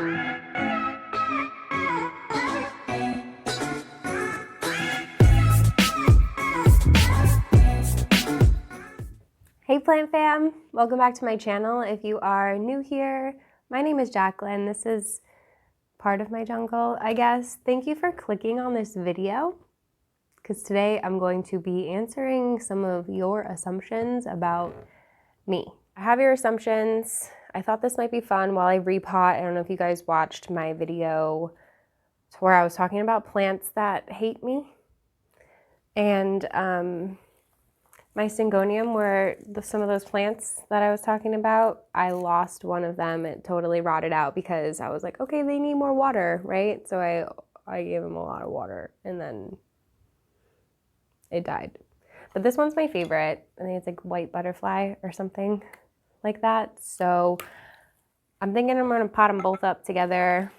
Hey plant fam, welcome back to my channel. If you are new here, my name is Jacqueline. This is part of my jungle, I guess. Thank you for clicking on this video because today I'm going to be answering some of your assumptions about me. I have your assumptions. I thought this might be fun while I repot. I don't know if you guys watched my video where I was talking about plants that hate me. And my Syngonium were some of those plants that I was talking about. I lost one of them. It totally rotted out because I was like, okay, they need more water, right? So I gave them a lot of water and then it died. But this one's my favorite. I think it's like white butterfly or something like that. So I'm thinking I'm gonna pot them both up together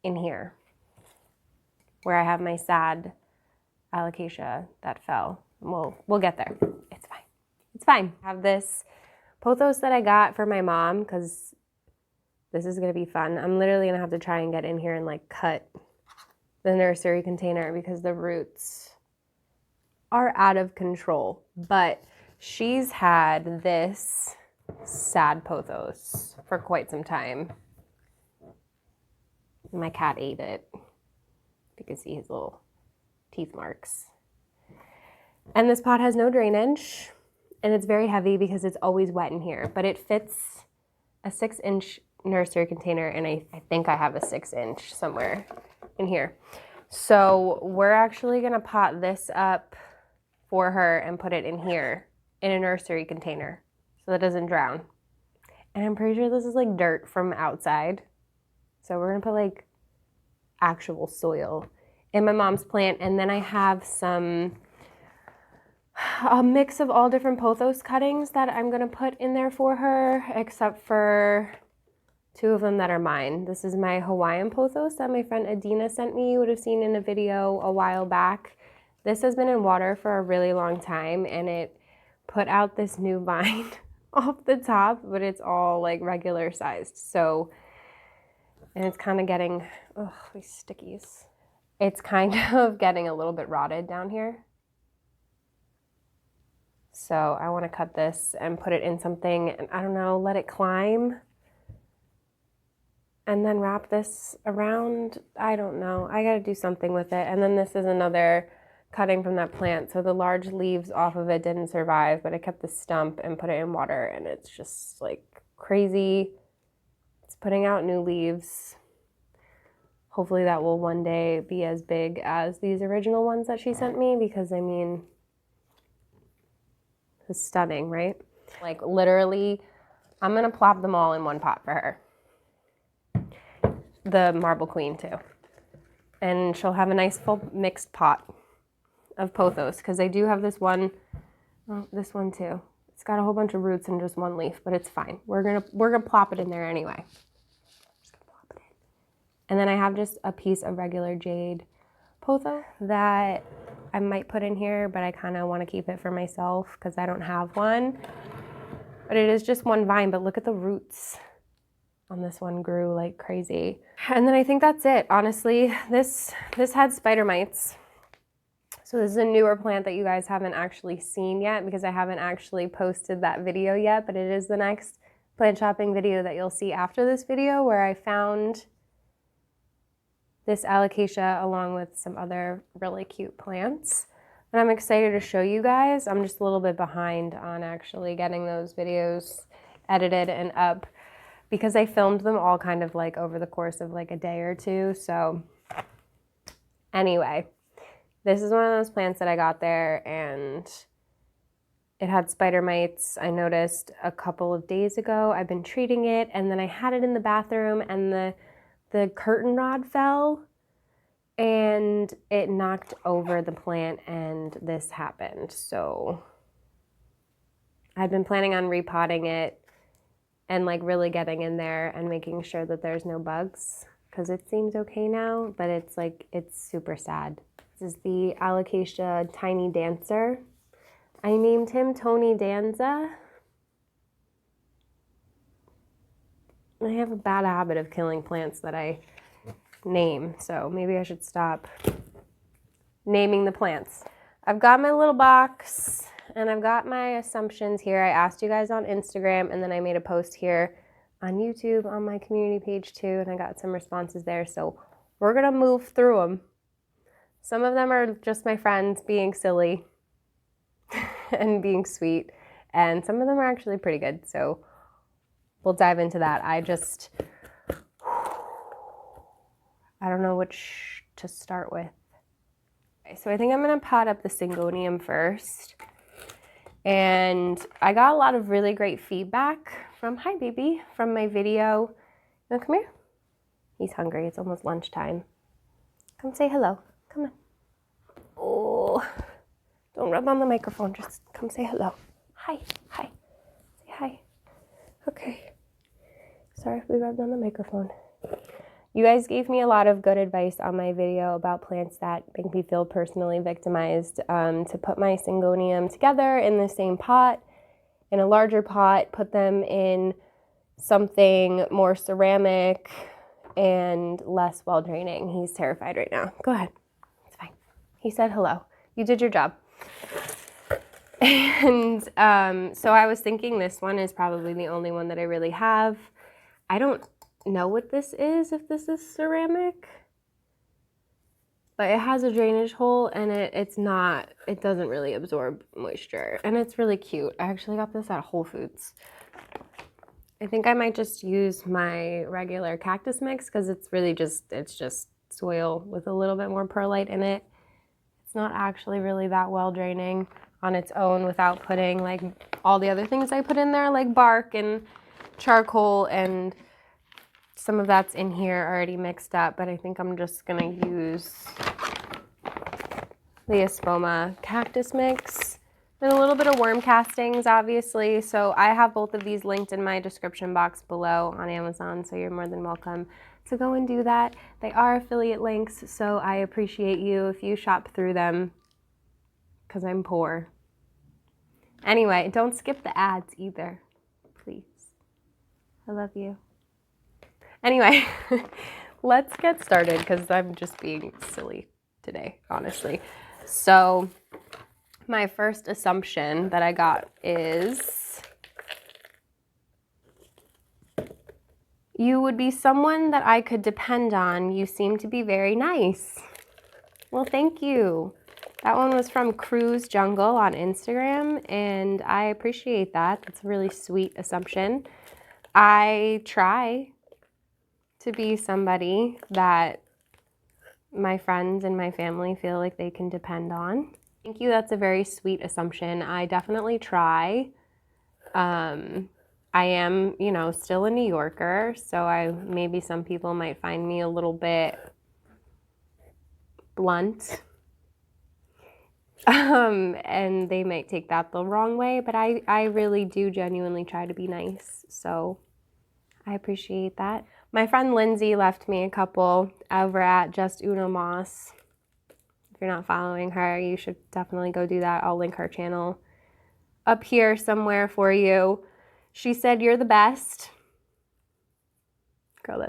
in here where I have my sad alocasia that fell. We'll get there. It's fine. It's fine. I have this pothos that I got for my mom because this is going to be fun. I'm literally going to have to try and get in here and like cut the nursery container because the roots are out of control. But she's had this sad pothos for quite some time. My cat ate it. You can see his little teeth marks. And this pot has no drainage, and it's very heavy because it's always wet in here, but it fits a 6-inch nursery container, and I think I have a 6-inch somewhere in here. So we're actually gonna pot this up for her and put it in here in a nursery container so that it doesn't drown. And I'm pretty sure this is like dirt from outside. So we're gonna put like actual soil in my mom's plant, and then I have a mix of all different pothos cuttings that I'm gonna put in there for her, except for 2 of them that are mine. This is my Hawaiian pothos that my friend Adina sent me. You would have seen in a video a while back. This has been in water for a really long time, and it put out this new vine off the top, but it's all like regular sized. So, and it's kind of getting, oh, these stickies. It's kind of getting a little bit rotted down here. So I want to cut this and put it in something, and I don't know, let it climb and then wrap this around. I don't know. I got to do something with it. And then this is another cutting from that plant. So the large leaves off of it didn't survive, but I kept the stump and put it in water, and it's just like crazy. It's putting out new leaves. Hopefully that will one day be as big as these original ones that she sent me, because I mean, it's stunning, right? Like literally, I'm gonna plop them all in one pot for her. The Marble Queen too. And she'll have a nice full mixed pot of pothos, because I do have this one, oh, this one too. It's got a whole bunch of roots and just one leaf, but it's fine. We're gonna plop it in there anyway. Just gonna plop it in. And then I have just a piece of regular jade pothos that I might put in here, but I kind of want to keep it for myself because I don't have one. But it is just one vine, but look at the roots on this one, grew like crazy. And then I think that's it. Honestly, this had spider mites. So this is a newer plant that you guys haven't actually seen yet because I haven't actually posted that video yet, but it is the next plant shopping video that you'll see after this video, where I found this alocasia along with some other really cute plants. And I'm excited to show you guys. I'm just a little bit behind on actually getting those videos edited and up because I filmed them all kind of like over the course of like a day or two. So anyway, this is one of those plants that I got there and it had spider mites. I noticed a couple of days ago. I've been treating it, and then I had it in the bathroom and the curtain rod fell and it knocked over the plant and this happened. So I've been planning on repotting it and like really getting in there and making sure that there's no bugs, because it seems okay now, but it's like, it's super sad. This is the Alocasia Tiny Dancer. I named him Tony Danza. I have a bad habit of killing plants that I name, so maybe I should stop naming the plants. I've got my little box and I've got my assumptions here. I asked you guys on Instagram and then I made a post here on YouTube on my community page too, and I got some responses there, so we're gonna move through them. Some of them are just my friends being silly and being sweet, and some of them are actually pretty good, so we'll dive into that. I don't know which to start with. Okay, so I think I'm gonna pot up the Syngonium first. And I got a lot of really great feedback from, hi baby, from my video. You wanna come here? He's hungry, it's almost lunchtime. Come say hello, come on. Oh, don't rub on the microphone, just come say hello. Hi, hi, say hi. Okay, sorry if we rubbed on the microphone. You guys gave me a lot of good advice on my video about plants that make me feel personally victimized, to put my Syngonium together in the same pot, in a larger pot, put them in something more ceramic and less well draining. He's terrified right now. Go ahead, it's fine. He said hello. You did your job. And so I was thinking this one is probably the only one that I really have. I don't know what this is, if this is ceramic, but it has a drainage hole and it doesn't really absorb moisture, and it's really cute. I actually got this at Whole Foods. I think I might just use my regular cactus mix because it's just soil with a little bit more perlite in it. It's not actually really that well draining on its own without putting like all the other things I put in there, like bark and charcoal, and some of that's in here already mixed up, but I think I'm just gonna use the Espoma cactus mix and a little bit of worm castings, obviously. So I have both of these linked in my description box below on Amazon, so you're more than welcome to go and do that. They are affiliate links, so I appreciate you if you shop through them, because I'm poor. Anyway, don't skip the ads either, please. I love you. Anyway, let's get started because I'm just being silly today, honestly. So my first assumption that I got is you would be someone that I could depend on. You seem to be very nice. Well, thank you. That one was from Cruise Jungle on Instagram, and I appreciate that. That's a really sweet assumption. I try to be somebody that my friends and my family feel like they can depend on. Thank you, that's a very sweet assumption. I definitely try. I am, still a New Yorker, so maybe some people might find me a little bit blunt. And they might take that the wrong way, but I really do genuinely try to be nice, so I appreciate that. My friend Lindsay left me a couple over at Just Uno Moss. If you're not following her, you should definitely go do that. I'll link her channel up here somewhere for you. She said, "You're the best." Girl,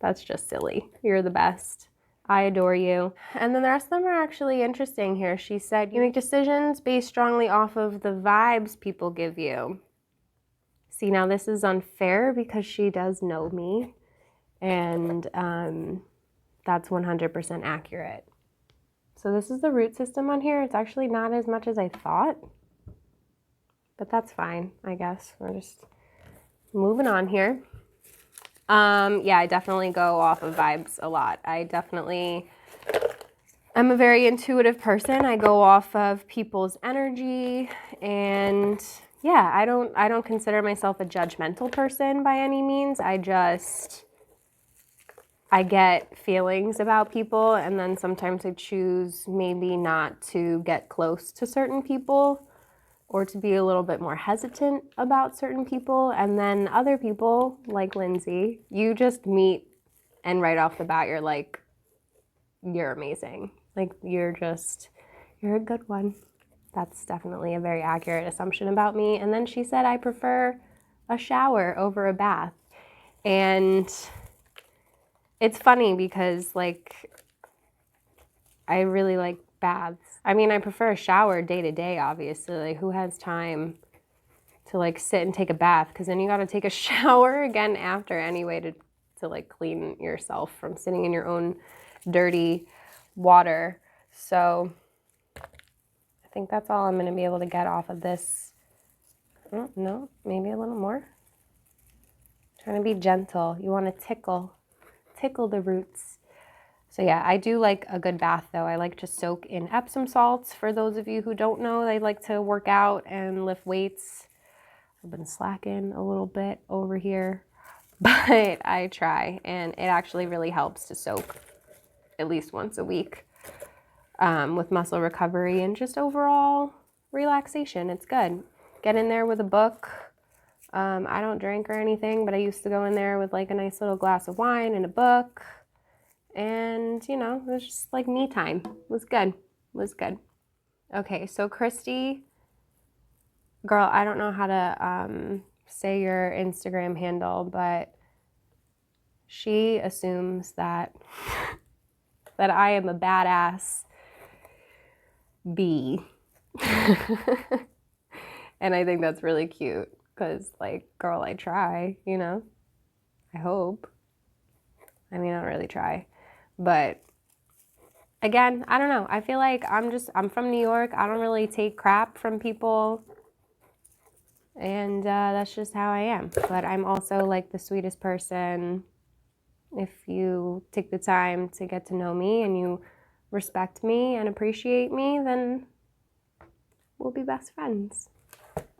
that's just silly. You're the best. I adore you. And then the rest of them are actually interesting here. She said, "You make decisions based strongly off of the vibes people give you." See, now this is unfair because she does know me, and that's 100% accurate. So this is the root system on here. It's actually not as much as I thought, but that's fine, I guess. We're just moving on here. Yeah, I definitely go off of vibes a lot. I'm a very intuitive person. I go off of people's energy, and yeah, I don't consider myself a judgmental person by any means. I get feelings about people, and then sometimes I choose maybe not to get close to certain people or to be a little bit more hesitant about certain people. And then other people, like Lindsay, you just meet and right off the bat, you're like, you're amazing. Like, you're a good one. That's definitely a very accurate assumption about me. And then she said, I prefer a shower over a bath. And it's funny because, like, I really like baths. I mean, I prefer a shower day to day, obviously. Like, who has time to, like, sit and take a bath? Because then you got to take a shower again after anyway to, like, clean yourself from sitting in your own dirty water. So I think that's all I'm going to be able to get off of this. Oh, no, maybe a little more. Trying to be gentle. You want to tickle the roots. So yeah, I do like a good bath though. I like to soak in Epsom salts. For those of you who don't know, I like to work out and lift weights. I've been slacking a little bit over here, but I try, and it actually really helps to soak at least once a week with muscle recovery and just overall relaxation. It's good. Get in there with a book. I don't drink or anything, but I used to go in there with like a nice little glass of wine and a book. And, you know, it was just like me time. It was good. It was good. Okay, so Christy, girl, I don't know how to say your Instagram handle, but she assumes that that I am a badass bee. And I think that's really cute because, like, girl, I try, you know? I hope. I mean, I don't really try. But again, I don't know. I feel like I'm from New York. I don't really take crap from people. And that's just how I am. But I'm also like the sweetest person. If you take the time to get to know me and you respect me and appreciate me, then we'll be best friends.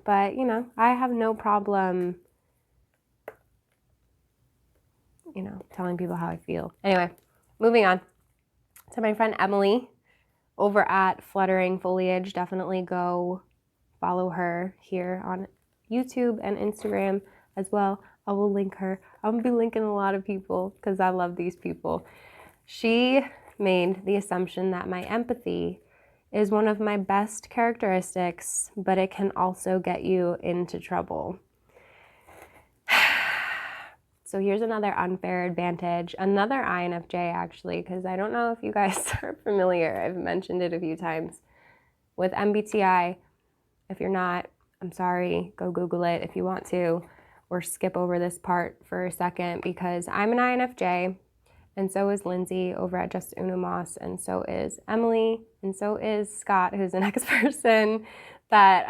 But, you know, I have no problem, you know, telling people how I feel. Anyway, moving on to my friend Emily over at Fluttering Foliage. Definitely go follow her here on YouTube and Instagram as well. I will link her. I'm gonna be linking a lot of people because I love these people. She made the assumption that my empathy is one of my best characteristics, but it can also get you into trouble. So here's another unfair advantage, another INFJ actually, because I don't know if you guys are familiar. I've mentioned it a few times with MBTI. If you're not, I'm sorry, go Google it if you want to, or skip over this part for a second, because I'm an INFJ, and so is Lindsay over at Just Una Moss, and so is Emily, and so is Scott, who's the next person that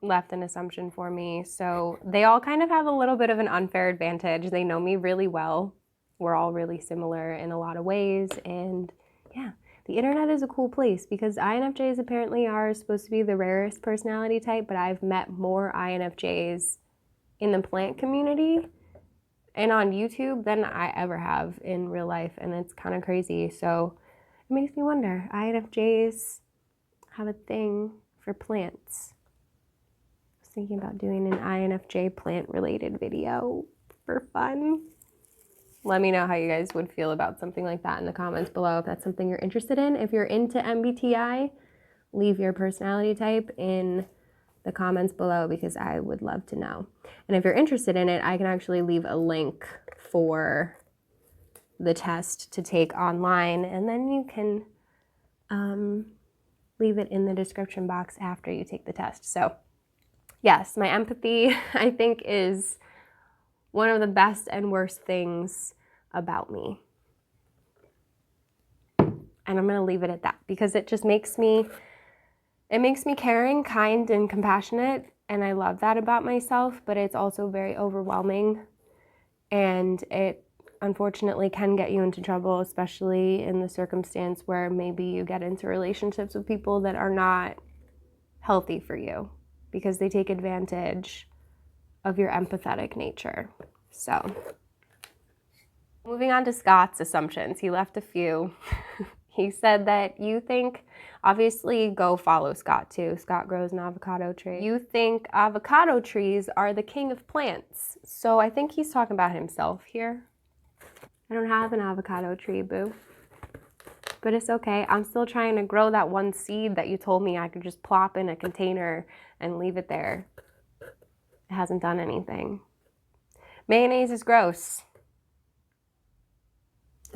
left an assumption for me. So they all kind of have a little bit of an unfair advantage. They know me really well. We're all really similar in a lot of ways, and yeah. The internet is a cool place because INFJs apparently are supposed to be the rarest personality type, but I've met more INFJs in the plant community and on YouTube than I ever have in real life, and it's kind of crazy. So it makes me wonder, INFJs have a thing for plants. I was thinking about doing an INFJ plant-related video for fun. Let me know how you guys would feel about something like that in the comments below if that's something you're interested in. If you're into MBTI, leave your personality type in the comments below because I would love to know. And if you're interested in it, I can actually leave a link for the test to take online, and then you can leave it in the description box after you take the test. So yes, my empathy, I think, is one of the best and worst things about me. And I'm going to leave it at that because it just makes me caring, kind, and compassionate, and I love that about myself, but it's also very overwhelming, and it unfortunately can get you into trouble, especially in the circumstance where maybe you get into relationships with people that are not healthy for you because they take advantage of your empathetic nature. So, moving on to Scott's assumptions. He left a few. He said that you think, obviously go follow Scott too. Scott grows an avocado tree. You think avocado trees are the king of plants. So I think he's talking about himself here. I don't have an avocado tree, boo. But it's okay. I'm still trying to grow that one seed that you told me I could just plop in a container and leave it there. It hasn't done anything. Mayonnaise is gross.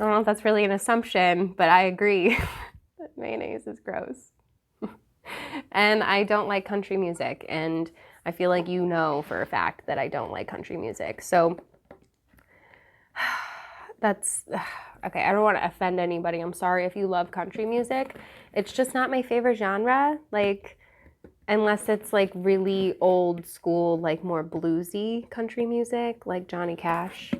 I don't know if that's really an assumption, but I agree that mayonnaise is gross. And I don't like country music, and I feel like you know for a fact that I don't like country music. So that's, okay, I don't want to offend anybody. I'm sorry if you love country music. It's just not my favorite genre, like, unless it's like really old school, like more bluesy country music, like Johnny Cash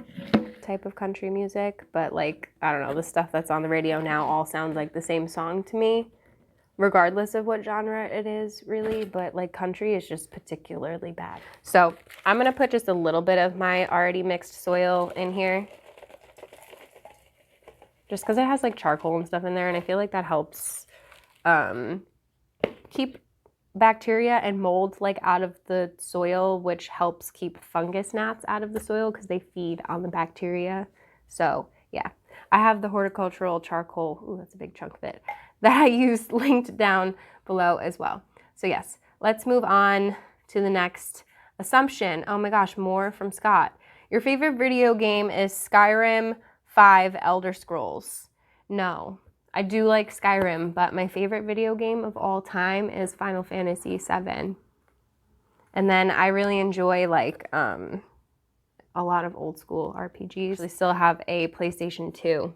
type of country music. But like, I don't know, the stuff that's on the radio now all sounds like the same song to me, regardless of what genre it is, really. But like, country is just particularly bad. So I'm gonna put just a little bit of my already mixed soil in here, just because it has like charcoal and stuff in there, and I feel like that helps keep bacteria and mold like out of the soil, which helps keep fungus gnats out of the soil because they feed on the bacteria. So yeah, I have the horticultural charcoal, ooh, that's a big chunk of it, that I use linked down below as well. So yes, let's move on to the next assumption. Oh my gosh, more from Scott. Your favorite video game is Skyrim 5 Elder Scrolls. No. I do like Skyrim, but my favorite video game of all time is Final Fantasy VII. And then I really enjoy like a lot of old school RPGs. I still have a PlayStation 2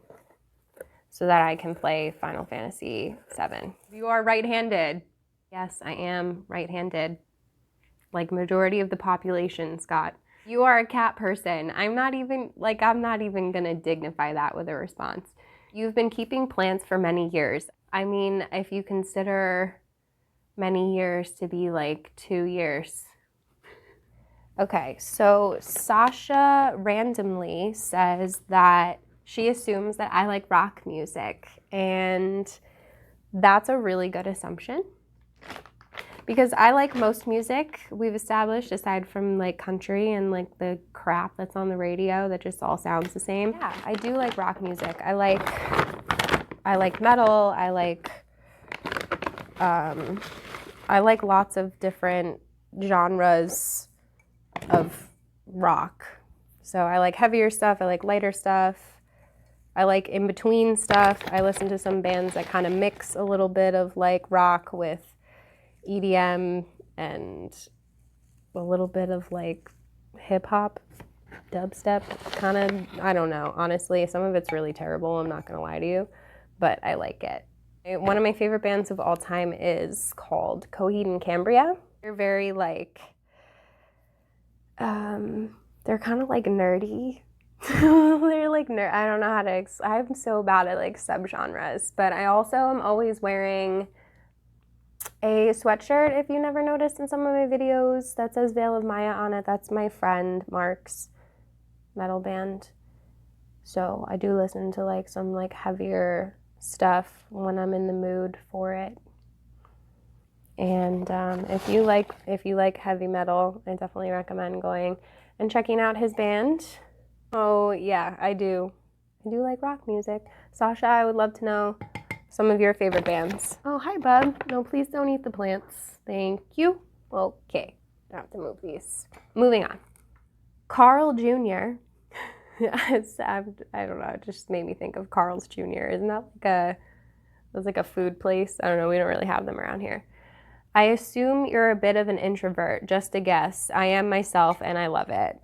so that I can play Final Fantasy VII. You are right-handed. Yes, I am right-handed. Like majority of the population, Scott. You are a cat person. I'm not even gonna dignify that with a response. You've been keeping plants for many years. I mean, if you consider many years to be like 2 years. Okay, so Sasha randomly says that she assumes that I like rock music, and that's a really good assumption because I like most music we've established aside from like country and like the crap that's on the radio that just all sounds the same. Yeah, I do like rock music. I like metal. I like lots of different genres of rock. So I like heavier stuff. I like lighter stuff. I like in-between stuff. I listen to some bands that kind of mix a little bit of like rock with EDM and a little bit of like hip hop, dubstep, kind of, I don't know. Honestly, some of it's really terrible, I'm not gonna lie to you, but I like it. One of my favorite bands of all time is called Coheed and Cambria. They're very like, they're kind of like nerdy. They're like I don't know how to, I'm so bad at like subgenres, but I also am always wearing a sweatshirt, if you never noticed in some of my videos, that says Veil of Maya on it. That's my friend Mark's metal band. So I do listen to like some like heavier stuff when I'm in the mood for it. And if you like heavy metal, I definitely recommend going and checking out his band. Oh yeah, I do like rock music. Sasha, I would love to know some of your favorite bands. Oh, hi, bub. No, please don't eat the plants. Thank you. Okay, I have to move these. Moving on. Carl Jr. I don't know, it just made me think of Carl's Jr. Isn't that like a food place? I don't know, we don't really have them around here. I assume you're a bit of an introvert, just a guess. I am myself and I love it.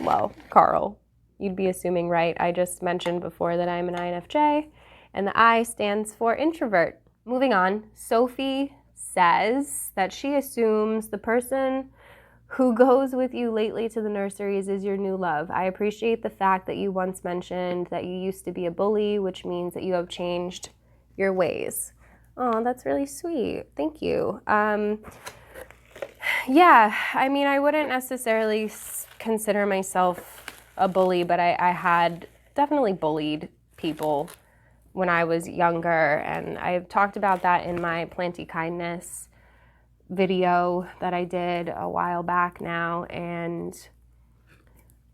Well, Carl, you'd be assuming right. I just mentioned before that I'm an INFJ. And the I stands for introvert. Moving on, Sophie says that she assumes the person who goes with you lately to the nurseries is your new love. I appreciate the fact that you once mentioned that you used to be a bully, which means that you have changed your ways. Oh, that's really sweet. Thank you. Yeah, I mean, I wouldn't necessarily consider myself a bully, but I had definitely bullied people when I was younger, and I've talked about that in my Planty Kindness video that I did a while back now. And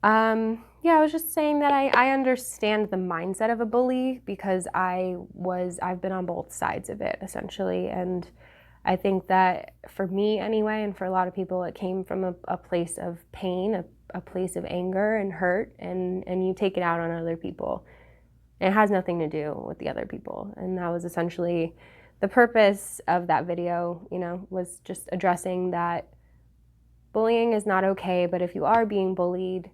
yeah, I was just saying that I understand the mindset of a bully because I've been on both sides of it essentially, and I think that for me anyway, and for a lot of people, it came from a place of pain, a place of anger and hurt, and you take it out on other people. It has nothing to do with the other people. And that was essentially the purpose of that video, you know, was just addressing that bullying is not okay, but if you are being bullied,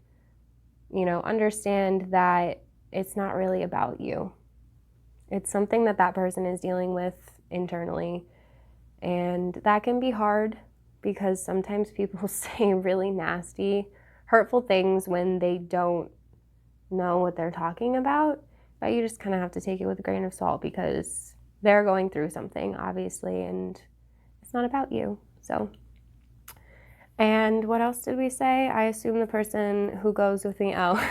you know, understand that it's not really about you. It's something that that person is dealing with internally. And that can be hard because sometimes people say really nasty, hurtful things when they don't know what they're talking about. But you just kind of have to take it with a grain of salt because they're going through something, obviously, and it's not about you. So, and what else did we say? I assume the person who goes with me, oh,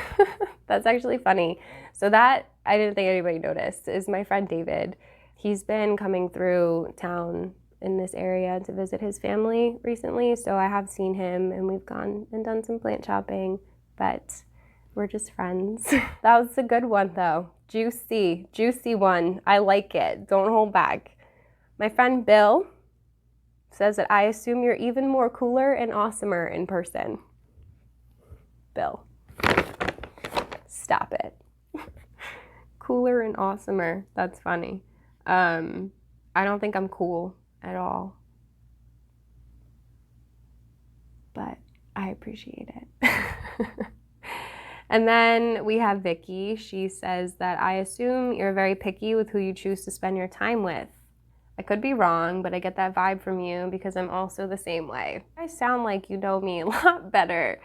that's actually funny. So that, I didn't think anybody noticed, is my friend David. He's been coming through town in this area to visit his family recently, so I have seen him and we've gone and done some plant shopping, but we're just friends. That was a good one though. Juicy one. I like it. Don't hold back. My friend Bill says that I assume you're even more cooler and awesomer in person. Bill, stop it. Cooler and awesomer. That's funny. I don't think I'm cool at all, but I appreciate it. And then we have Vicky. She says that I assume you're very picky with who you choose to spend your time with. I could be wrong, but I get that vibe from you because I'm also the same way. I sound like you know me a lot better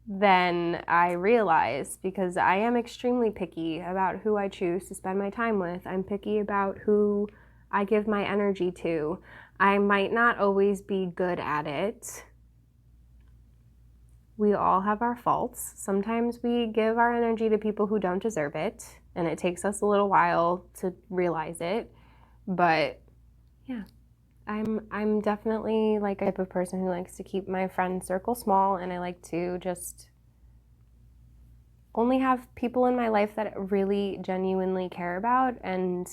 than I realize because I am extremely picky about who I choose to spend my time with. I'm picky about who I give my energy to. I might not always be good at it. We all have our faults. Sometimes we give our energy to people who don't deserve it, and it takes us a little while to realize it. But yeah, I'm definitely like a type of person who likes to keep my friend circle small, and I like to just only have people in my life that really genuinely care about and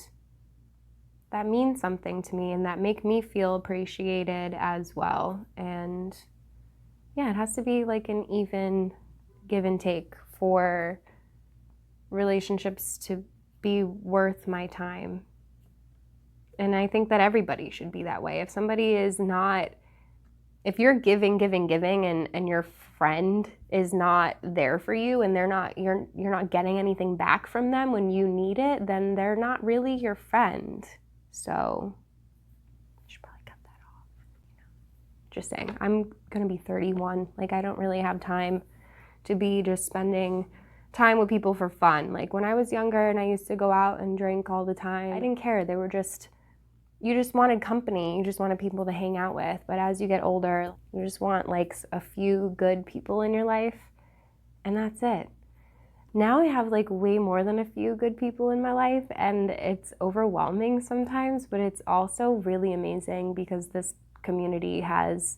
that mean something to me and that make me feel appreciated as well. And yeah, it has to be like an even give and take for relationships to be worth my time. And I think that everybody should be that way. If somebody is not, if you're giving and your friend is not there for you and you're not getting anything back from them when you need it, then they're not really your friend. So I should probably cut that off. Just saying, I'm gonna be 31. Like, I don't really have time to be just spending time with people for fun. Like when I was younger and I used to go out and drink all the time, I didn't care. They were just, you just wanted company. You just wanted people to hang out with. But as you get older, you just want like a few good people in your life, and that's it. Now I have like way more than a few good people in my life, and it's overwhelming sometimes, but it's also really amazing because this community has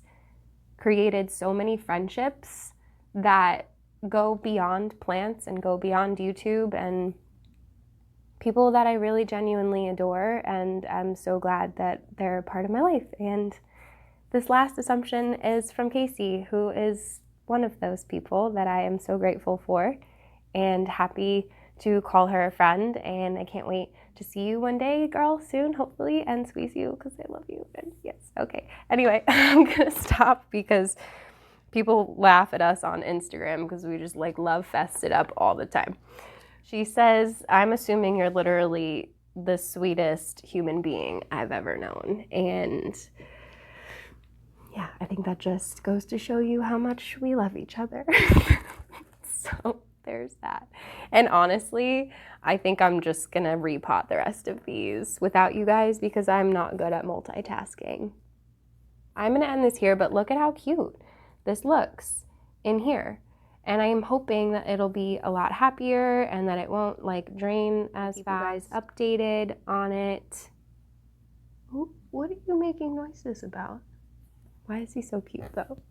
created so many friendships that go beyond plants and go beyond YouTube, and people that I really genuinely adore, and I'm so glad that they're a part of my life. And this last assumption is from Casey, who is one of those people that I am so grateful for and happy to call her a friend. And I can't wait to see you one day, girl, soon, hopefully, and squeeze you because I love you. And yes, okay. Anyway, I'm gonna stop because people laugh at us on Instagram because we just like love fest it up all the time. She says, I'm assuming you're literally the sweetest human being I've ever known. And yeah, I think that just goes to show you how much we love each other. So there's that. And honestly, I think I'm just gonna repot the rest of these without you guys because I'm not good at multitasking. I'm gonna end this here, but look at how cute this looks in here. And I am hoping that it'll be a lot happier and that it won't like drain as fast. Updated on it. Ooh, what are you making noises about? Why is he so cute though?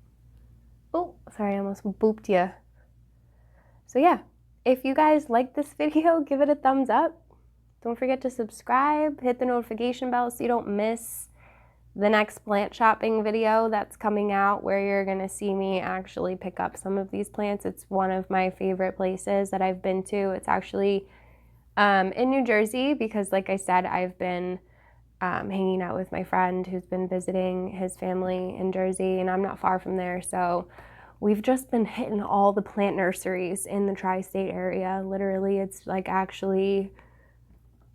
Oh, sorry, I almost booped you. So yeah, if you guys like this video, give it a thumbs up. Don't forget to subscribe, hit the notification bell so you don't miss the next plant shopping video that's coming out where you're gonna see me actually pick up some of these plants. It's one of my favorite places that I've been to. It's actually in New Jersey because, like I said, I've been hanging out with my friend who's been visiting his family in Jersey, and I'm not far from there. So we've just been hitting all the plant nurseries in the tri-state area. Literally, it's like actually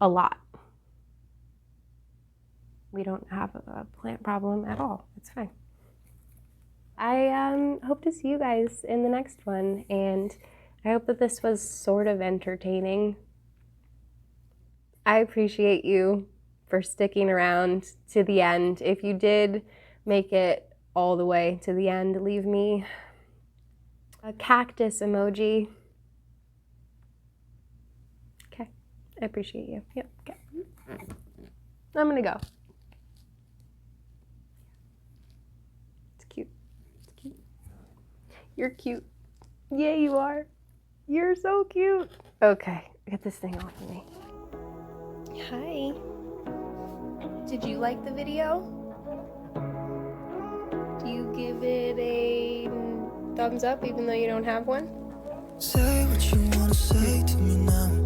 a lot. We don't have a plant problem at all. It's fine. I hope to see you guys in the next one, and I hope that this was sort of entertaining. I appreciate you for sticking around to the end. If you did make it all the way to the end, leave me a cactus emoji. Okay, I appreciate you. Yep, okay. I'm gonna go. It's cute. It's cute. You're cute. Yeah, you are. You're so cute. Okay, get this thing off of me. Hi. Did you like the video? Do you give it a thumbs up even though you don't have one? Say what you wanna say to me now.